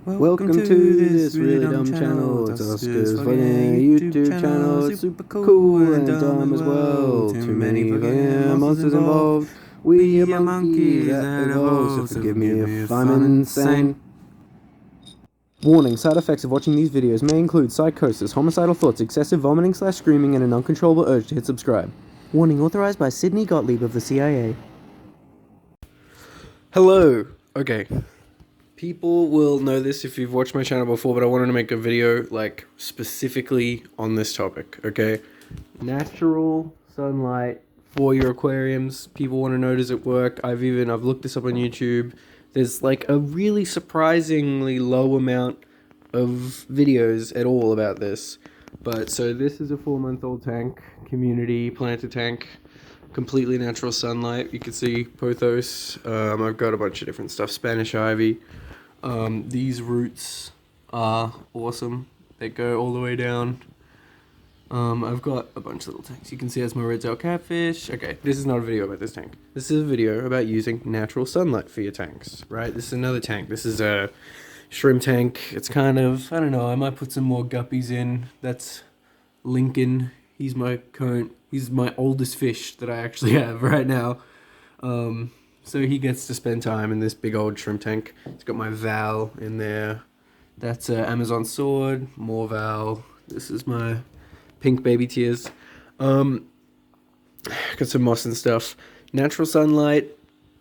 Welcome to this really dumb channel. It's Oscar's fucking YouTube channel. It's super cool and dumb as well. Too many fucking monsters involved. We are monkeys that evolve, so forgive me if I'm insane. Warning, side effects of watching these videos may include psychosis, homicidal thoughts, excessive vomiting/screaming, and an uncontrollable urge to hit subscribe. Warning, authorized by Sidney Gottlieb of the CIA. Hello. Okay. People will know this if you've watched my channel before, but I wanted to make a video, like, specifically on this topic, okay? Natural sunlight for your aquariums. People want to know, does it work? I've looked this up on YouTube. There's, like, a really surprisingly low amount of videos at all about this. But, so this is a 4-month-old tank, community planted tank. Completely natural sunlight. You can see pothos. I've got a bunch of different stuff. Spanish ivy. These roots are awesome. They go all the way down. I've got a bunch of little tanks. You can see that's my red tail catfish. Okay, this is not a video about this tank. This is a video about using natural sunlight for your tanks, right? This is another tank. This is a shrimp tank. It's kind of, I don't know, I might put some more guppies in. That's Lincoln. He's my oldest fish that I actually have right now. So he gets to spend time in this big old shrimp tank. It's got my Val in there. That's Amazon sword, more Val. This is my pink baby tears. Got some moss and stuff. Natural sunlight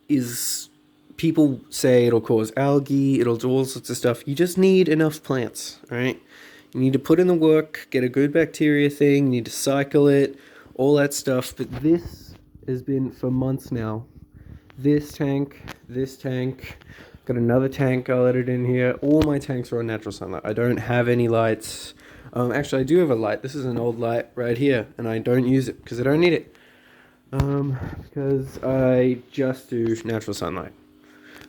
is, people say it'll cause algae, it'll do all sorts of stuff. You just need enough plants, alright? You need to put in the work, get a good bacteria thing, you need to cycle it, all that stuff. But this has been for months now. This tank, got another tank I'll edit in here. All my tanks are on natural sunlight. I don't have any lights. Actually, I do have a light. This is an old light right here, and I don't use it because I don't need it. Because I just do natural sunlight.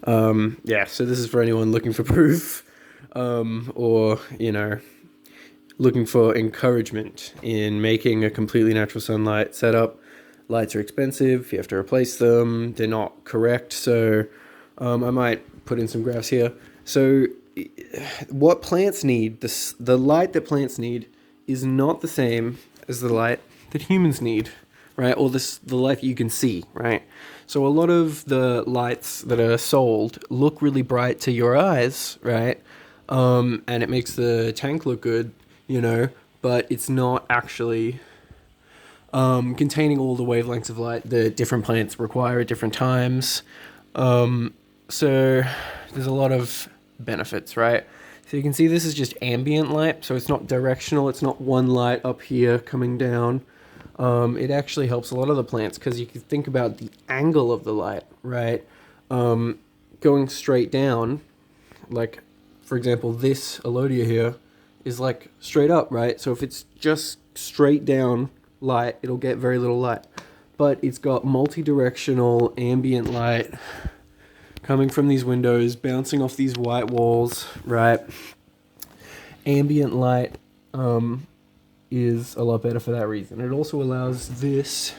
Yeah, so this is for anyone looking for proof, or, you know, looking for encouragement in making a completely natural sunlight setup. Lights are expensive, you have to replace them, they're not correct, so I might put in some graphs here. So what plants need, the light that plants need is not the same as the light that humans need, right? Or the light that you can see, right? So a lot of the lights that are sold look really bright to your eyes, right? And it makes the tank look good, you know, but it's not actually containing all the wavelengths of light that different plants require at different times. So there's a lot of benefits, right? So you can see this is just ambient light, so it's not directional, it's not one light up here coming down. It actually helps a lot of the plants because you can think about the angle of the light, right? Going straight down, like, for example, this Alodia here is like straight up, right? So if it's just straight down light, it'll get very little light. But it's got multi-directional ambient light coming from these windows, bouncing off these white walls, right? Ambient light is a lot better for that reason. It also allows this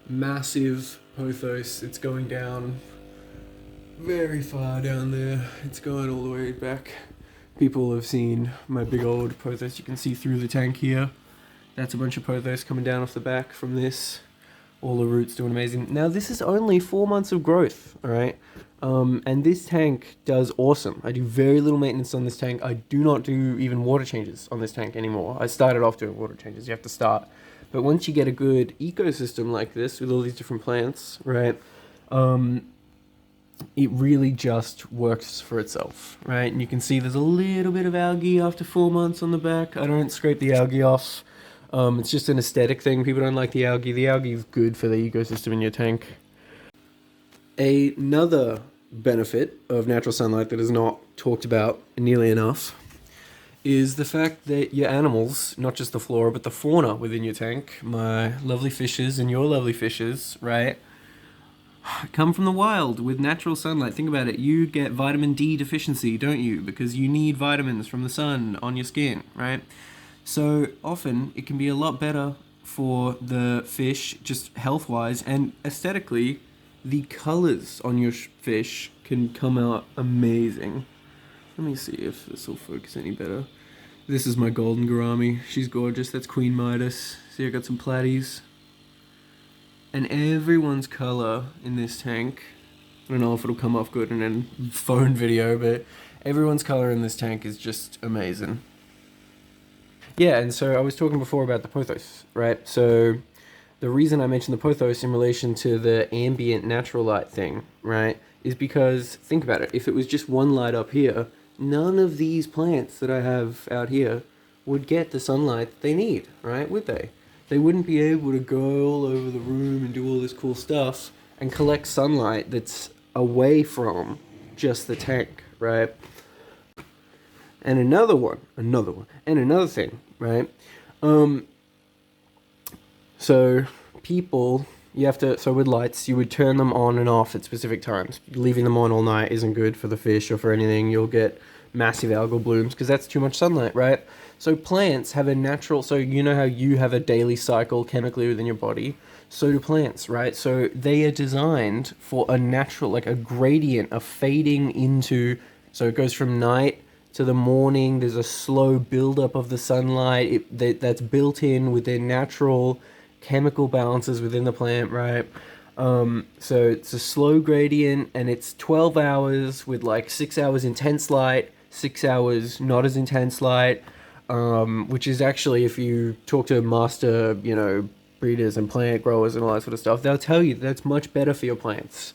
massive pothos, it's going down very far down there. It's going all the way back. People have seen my big old pothos. You can see through the tank here. That's a bunch of pothos coming down off the back from this. All the roots doing amazing. Now, this is only 4 months of growth, all right? And this tank does awesome. I do very little maintenance on this tank. I do not do even water changes on this tank anymore. I started off doing water changes. You have to start. But once you get a good ecosystem like this with all these different plants, right, it really just works for itself, right? And you can see there's a little bit of algae after 4 months on the back. I don't scrape the algae off. It's just an aesthetic thing. People don't like the algae. The algae is good for the ecosystem in your tank. Another benefit of natural sunlight that is not talked about nearly enough is the fact that your animals, not just the flora, but the fauna within your tank, my lovely fishes and your lovely fishes, right, come from the wild with natural sunlight. Think about it. You get vitamin D deficiency, don't you? Because you need vitamins from the sun on your skin, right? So often it can be a lot better for the fish, just health-wise, and aesthetically, the colors on your fish can come out amazing. Let me see if this will focus any better. This is my golden gourami. She's gorgeous. That's Queen Midas. See, I got some platies. And everyone's color in this tank, I don't know if it'll come off good in a phone video, but everyone's color in this tank is just amazing. Yeah, and so I was talking before about the pothos, right? So the reason I mentioned the pothos in relation to the ambient natural light thing, right, is because, think about it, if it was just one light up here, none of these plants that I have out here would get the sunlight they need, right, would they? They wouldn't be able to go all over the room and do all this cool stuff and collect sunlight that's away from just the tank, right? And another thing, right? So people, you have to, so with lights, you would turn them on and off at specific times. Leaving them on all night isn't good for the fish or for anything. You'll get massive algal blooms because that's too much sunlight, right? So plants have a natural, so you know how you have a daily cycle chemically within your body? So do plants, right? So they are designed for a natural, like a gradient, a fading into, so it goes from night to the morning. There's a slow buildup of the sunlight that's built in with their natural chemical balances within the plant, right? So it's a slow gradient, and it's 12 hours with like 6 hours intense light, 6 hours not as intense light, which is actually, if you talk to master, breeders and plant growers and all that sort of stuff, they'll tell you that's much better for your plants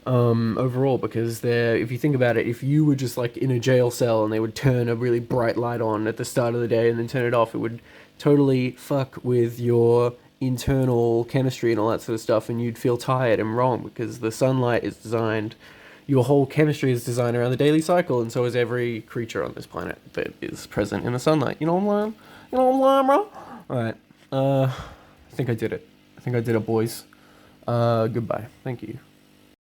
overall, because if you think about it, if you were just like in a jail cell and they would turn a really bright light on at the start of the day and then turn it off, it would totally fuck with your internal chemistry and all that sort of stuff, and you'd feel tired and wrong, because the sunlight is designed, your whole chemistry is designed around the daily cycle, and so is every creature on this planet that is present in the sunlight. You know what I'm saying? You know what I'm saying, bro? Alright, I think I did it, boys. Goodbye. Thank you.